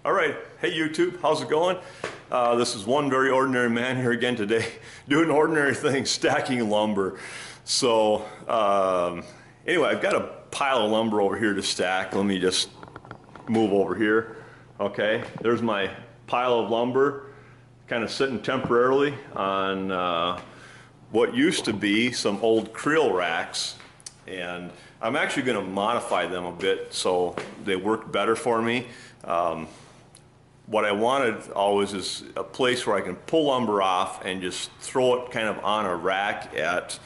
All right, hey YouTube, how's it going? This is one very ordinary man here again today, doing ordinary things, stacking lumber. So anyway, I've got a pile of lumber over here to stack. Let me just move over here. Okay, there's my pile of lumber, kind of sitting temporarily on what used to be some old creel racks, and I'm actually going to modify them a bit so they work better for me. What I wanted always is a place where I can pull lumber off and just throw it kind of on a rack at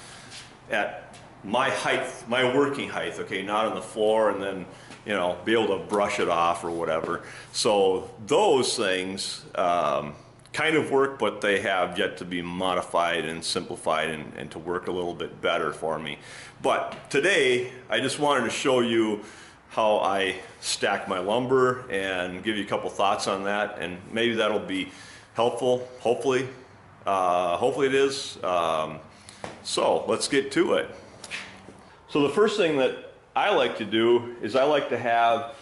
my height, my working height, okay, not on the floor, and then, you know, be able to brush it off or whatever. So those things kind of work, but they have yet to be modified and simplified and to work a little bit better for me. But today, I just wanted to show you how I stack my lumber and give you a couple thoughts on that, and maybe that'll be helpful, hopefully. Hopefully it is. So let's get to it. So the first thing that I like to do is I like to have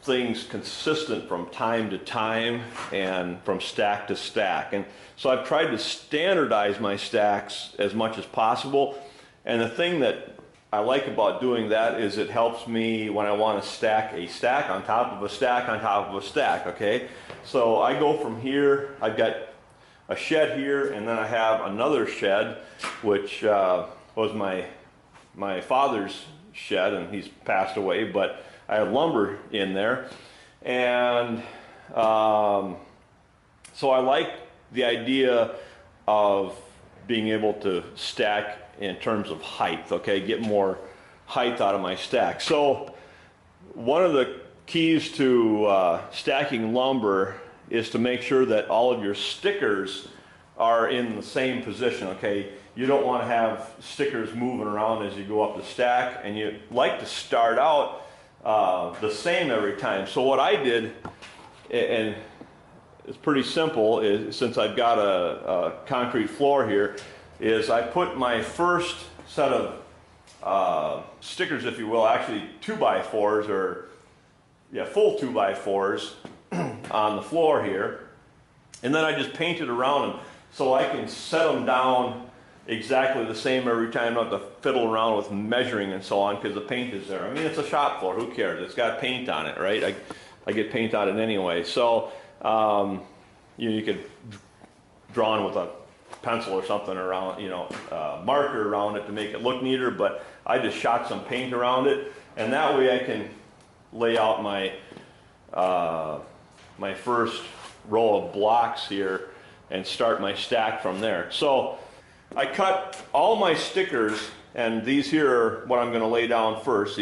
things consistent from time to time and from stack to stack. And so I've tried to standardize my stacks as much as possible. And the thing that I like about doing that is it helps me when I want to stack a stack on top of a stack on top of a stack, okay? So I go from here, I've got a shed here, and then I have another shed, which was my father's shed, and he's passed away, but I have lumber in there. And so I like the idea of being able to stack in terms of height, okay, get more height out of my stack. So one of the keys to stacking lumber is to make sure that all of your stickers are in the same position, okay? You don't want to have stickers moving around as you go up the stack, and you like to start out the same every time. So what I did, and it's pretty simple, is since I've got a concrete floor here, is I put my first set of stickers, if you will, actually 2x4s, or yeah, full 2x4s on the floor here, and then I just painted around them so I can set them down exactly the same every time. I don't have to fiddle around with measuring and so on because the paint is there. I mean, it's a shop floor, who cares? It's got paint on it, right? I get paint on it anyway. So you could draw on with a pencil or something around, you know, marker around it to make it look neater, but I just shot some paint around it, and that way I can lay out my my first row of blocks here and start my stack from there. So I cut all my stickers, and these here are what I'm going to lay down first.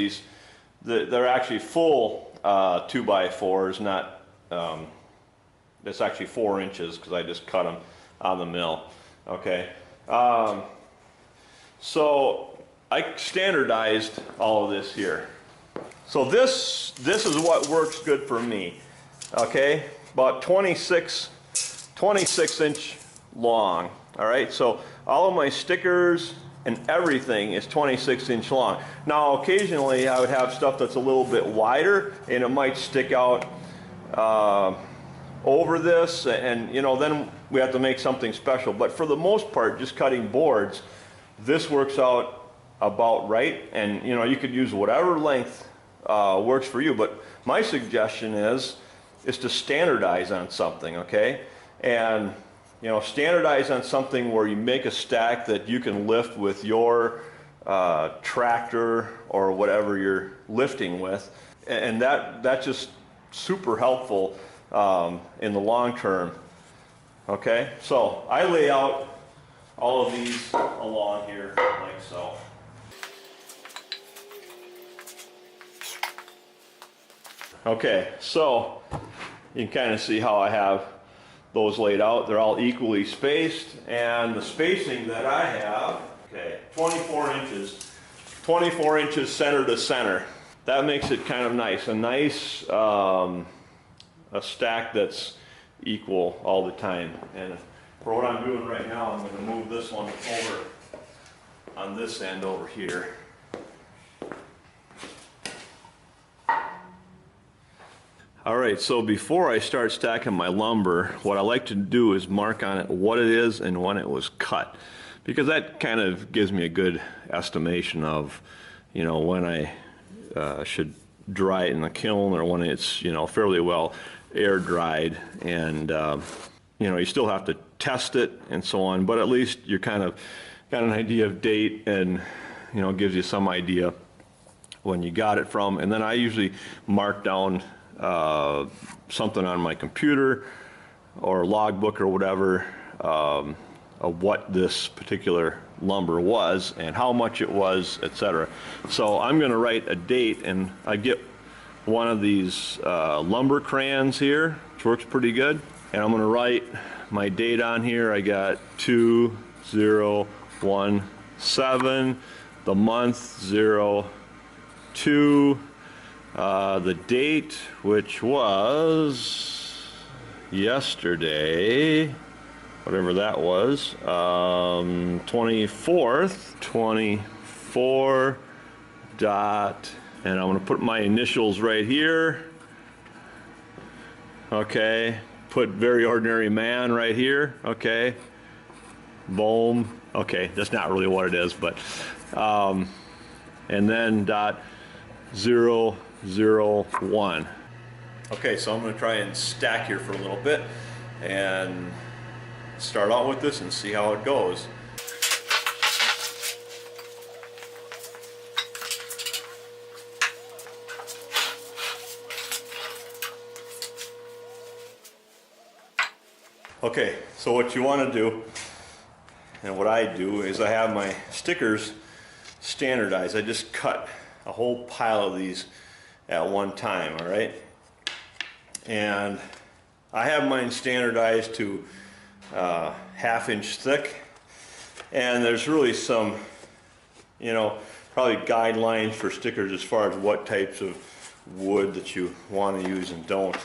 They're actually full 2x4s, not it's actually 4 inches because I just cut them on the mill. Okay, so I standardized all of this here. So this is what works good for me. Okay, about 26 inch long. All right, so all of my stickers and everything is 26 inch long. Now occasionally I would have stuff that's a little bit wider, and it might stick out over this, and you know, then we have to make something special. But for the most part, just cutting boards, this works out about right. And you know, you could use whatever length works for you, but my suggestion is to standardize on something, okay? And you know, standardize on something where you make a stack that you can lift with your tractor or whatever you're lifting with, and that's just super helpful in the long term. Okay, so I lay out all of these along here like so. Okay, so you can kind of see how I have those laid out. They're all equally spaced, and the spacing that I have, okay, 24 inches center to center. That makes it kind of nice, a stack that's equal all the time. And for what I'm doing right now, I'm going to move this one over on this end over here. All right, so before I start stacking my lumber, what I like to do is mark on it what it is and when it was cut, because that kind of gives me a good estimation of, you know, when I should dry it in the kiln or when it's, you know, fairly well air dried. And you know, you still have to test it and so on, but at least you're kind of got an idea of date, and you know, it gives you some idea when you got it from. And then I usually mark down something on my computer or logbook or whatever of what this particular lumber was and how much it was, etc. So I'm going to write a date, and I get one of these lumber crayons here, which works pretty good, and I'm going to write my date on here. I got 2017, the month 02, the date, which was yesterday, whatever that was, 24th, 24 dot, and I'm going to put my initials right here. Okay, put very ordinary man right here. Okay, boom. Okay, that's not really what it is, but and then dot 001. Okay, so I'm going to try and stack here for a little bit and start out with this and see how it goes. Okay, so what you want to do, and what I do, is I have my stickers standardized. I just cut a whole pile of these at one time, all right? And I have mine standardized to 1/2 inch thick, and there's really some, you know, probably guidelines for stickers as far as what types of wood that you want to use and don't,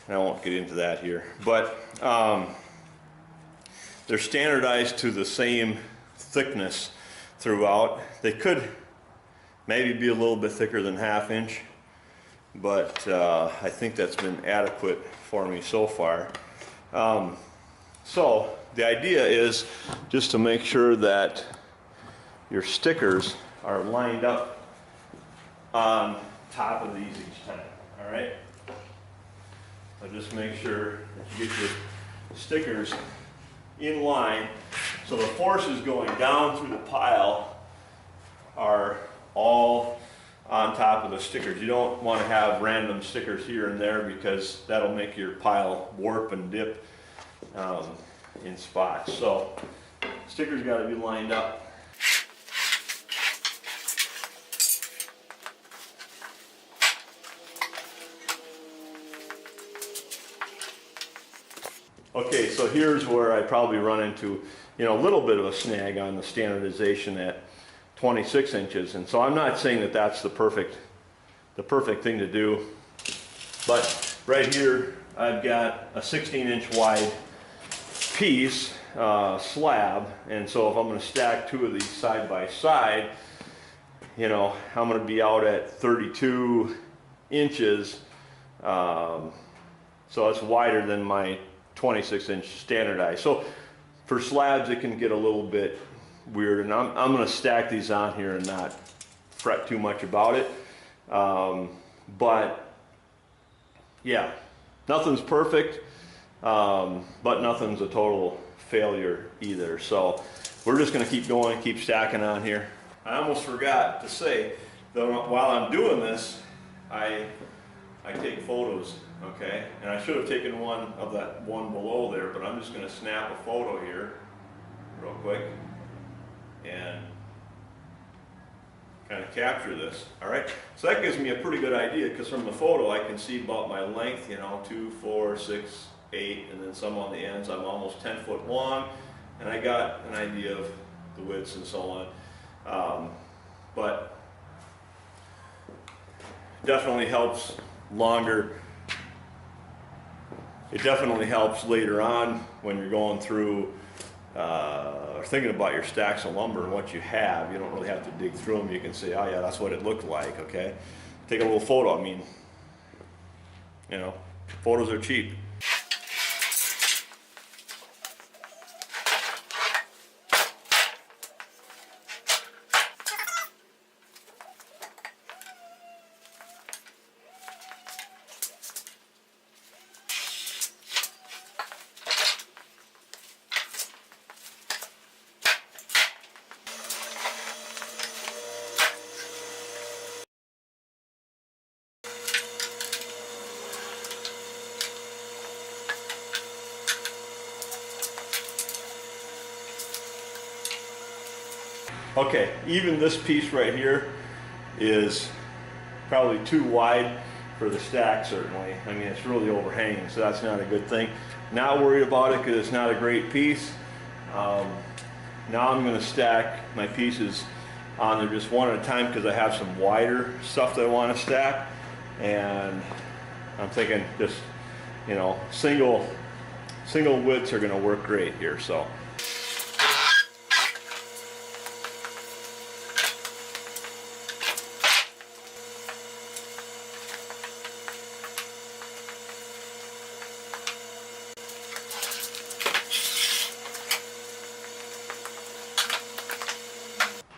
and I won't get into that here, but they're standardized to the same thickness throughout. They could maybe be a little bit thicker than 1/2 inch, but I think that's been adequate for me so far. So the idea is just to make sure that your stickers are lined up on top of these each time, all right? So just make sure that you get your stickers in line so the forces going down through the pile are all on top of the stickers. You don't want to have random stickers here and there, because that'll make your pile warp and dip in spots. So stickers got to be lined up. Okay, so here's where I probably run into, you know, a little bit of a snag on the standardization at 26 inches, and so I'm not saying that that's the perfect thing to do, but right here I've got a 16-inch wide piece slab, and so if I'm going to stack two of these side by side, you know, I'm going to be out at 32 inches, so it's wider than my 26-inch standardized. So for slabs it can get a little bit weird, and I'm going to stack these on here and not fret too much about it. But yeah, nothing's perfect, but nothing's a total failure either. So we're just going to keep going, keep stacking on here. I almost forgot to say that while I'm doing this, I take photos, okay? And I should have taken one of that one below there, but I'm just going to snap a photo here real quick and kind of capture this. All right, so that gives me a pretty good idea, because from the photo I can see about my length, you know, 2, 4, 6, 8, and then some on the ends. I'm almost 10 foot long, and I got an idea of the widths and so on. But definitely helps longer. It definitely helps later on when you're going through or thinking about your stacks of lumber and what you have. You don't really have to dig through them. You can say, oh yeah, that's what it looked like, okay? Take a little photo. I mean, You know, photos are cheap. Okay, even this piece right here is probably too wide for the stack, certainly. I mean, it's really overhanging, so that's not a good thing. Not worried about it because it's not a great piece. Now I'm going to stack my pieces on there just one at a time because I have some wider stuff that I want to stack. And I'm thinking just, you know, single widths are going to work great here. So.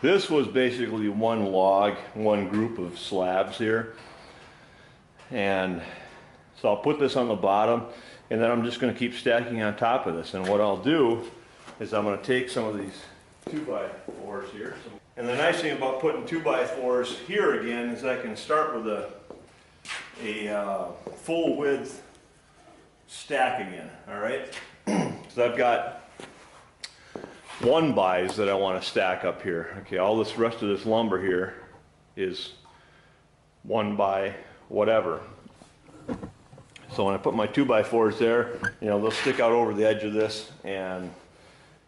This was basically one log, one group of slabs here. And so I'll put this on the bottom and then I'm just going to keep stacking on top of this. And what I'll do is I'm going to take some of these 2x4s here. And the nice thing about putting 2x4s here again is I can start with a full width stack again, all right? So I've got 1x's that I want to stack up here. Okay, all this rest of this lumber here is 1x whatever. So when I put my 2x4s there, you know, they'll stick out over the edge of this and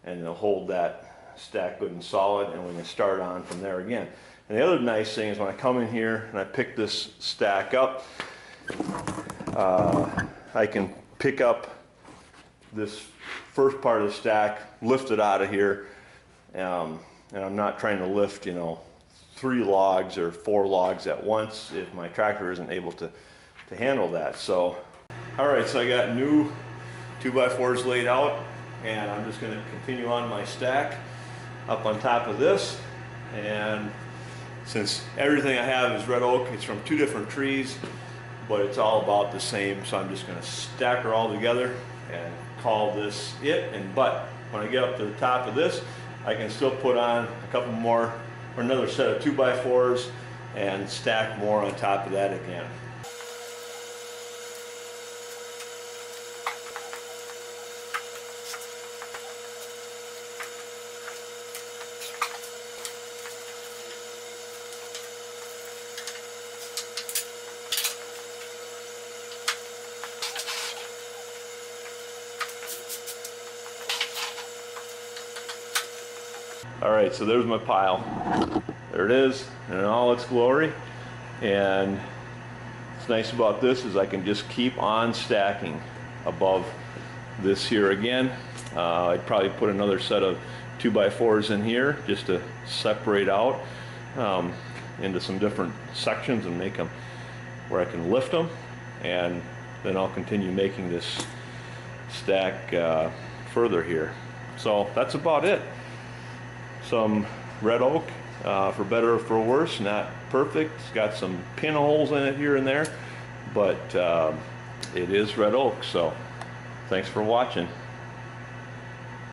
they'll hold that stack good and solid, and we can start on from there again. And the other nice thing is when I come in here and I pick this stack up, I can pick up this first part of the stack, lift it out of here, and I'm not trying to lift, you know, 3 logs or 4 logs at once if my tractor isn't able to handle that. So, all right, so I got new 2x4s laid out, and I'm just going to continue on my stack up on top of this. And since everything I have is red oak, it's from 2 different trees, but it's all about the same, so I'm just going to stack her all together and call this it. But when I get up to the top of this, I can still put on a couple more or another set of 2x4s and stack more on top of that again. All right, so there's my pile. There it is in all its glory. And what's nice about this is I can just keep on stacking above this here again. I'd probably put another set of 2x4s in here just to separate out into some different sections and make them where I can lift them. And then I'll continue making this stack further here. So that's about it. Some red oak, for better or for worse, not perfect. It's got some pinholes in it here and there, but it is red oak. So thanks for watching.